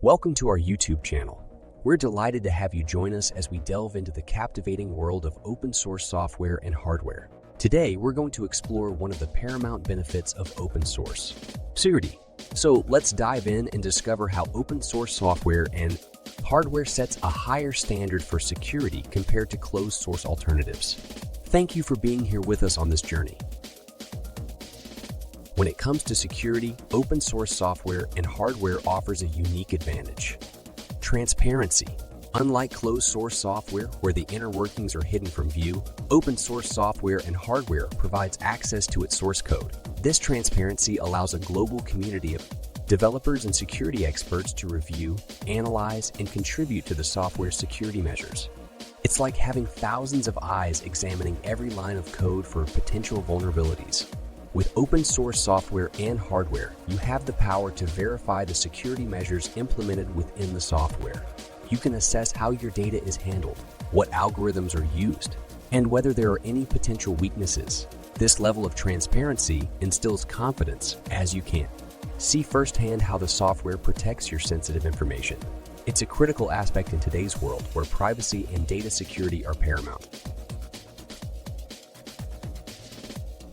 Welcome to our YouTube channel. We're delighted to have you join us as we delve into the captivating world of open source software and hardware. Today, we're going to explore one of the paramount benefits of open source: security. So let's dive in and discover how open source software and hardware sets a higher standard for security compared to closed source alternatives. Thank you for being here with us on this journey. When it comes to security, open source software and hardware offers a unique advantage: transparency. Unlike closed source software, where the inner workings are hidden from view, open source software and hardware provides access to its source code. This transparency allows a global community of developers and security experts to review, analyze, and contribute to the software's security measures. It's like having thousands of eyes examining every line of code for potential vulnerabilities. With open source software and hardware, you have the power to verify the security measures implemented within the software. You can assess how your data is handled, what algorithms are used, and whether there are any potential weaknesses. This level of transparency instills confidence as you can see firsthand how the software protects your sensitive information. It's a critical aspect in today's world where privacy and data security are paramount.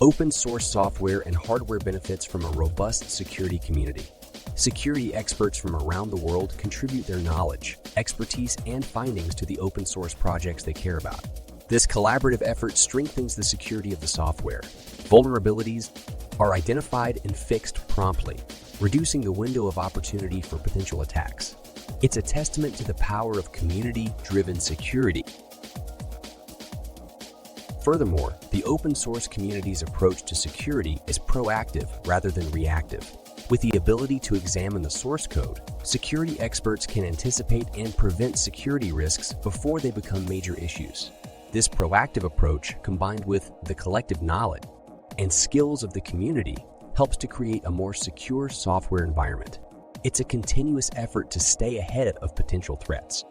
Open source software and hardware benefits from a robust security community. Security experts from around the world contribute their knowledge, expertise, and findings to the open source projects they care about. This collaborative effort strengthens the security of the software. Vulnerabilities are identified and fixed promptly, reducing the window of opportunity for potential attacks. It's a testament to the power of community-driven security. Furthermore, the open source community's approach to security is proactive rather than reactive. With the ability to examine the source code, security experts can anticipate and prevent security risks before they become major issues. This proactive approach, combined with the collective knowledge and skills of the community, helps to create a more secure software environment. It's a continuous effort to stay ahead of potential threats.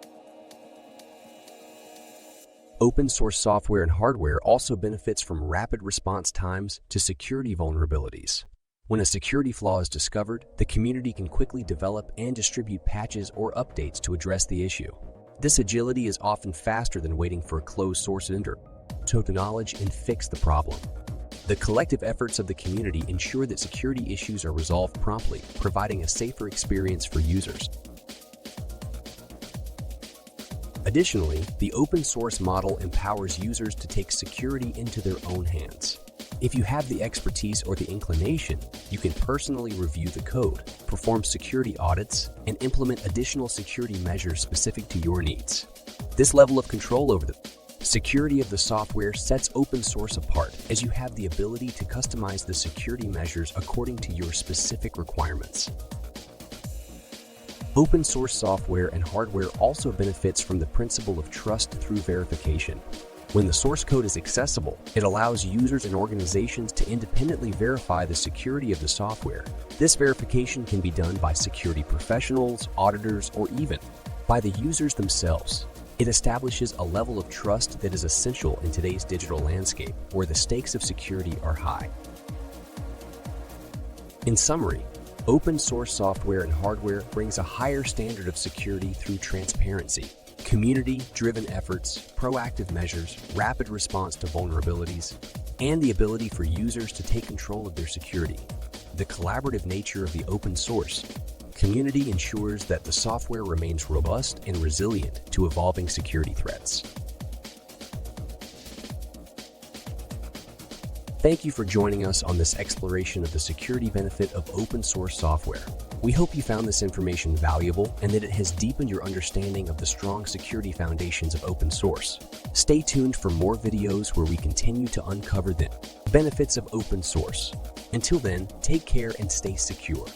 Open source software and hardware also benefits from rapid response times to security vulnerabilities. When a security flaw is discovered, the community can quickly develop and distribute patches or updates to address the issue. This agility is often faster than waiting for a closed source vendor to acknowledge and fix the problem. The collective efforts of the community ensure that security issues are resolved promptly, providing a safer experience for users. Additionally, the open source model empowers users to take security into their own hands. If you have the expertise or the inclination, you can personally review the code, perform security audits, and implement additional security measures specific to your needs. This level of control over the security of the software sets open source apart, as you have the ability to customize the security measures according to your specific requirements. Open source software and hardware also benefits from the principle of trust through verification. When the source code is accessible, it allows users and organizations to independently verify the security of the software. This verification can be done by security professionals, auditors, or even by the users themselves. It establishes a level of trust that is essential in today's digital landscape, where the stakes of security are high. In summary, open source software and hardware brings a higher standard of security through transparency, community-driven efforts, proactive measures, rapid response to vulnerabilities, and the ability for users to take control of their security. The collaborative nature of the open source community ensures that the software remains robust and resilient to evolving security threats. Thank you for joining us on this exploration of the security benefit of open source software. We hope you found this information valuable and that it has deepened your understanding of the strong security foundations of open source. Stay tuned for more videos where we continue to uncover the benefits of open source. Until then, take care and stay secure.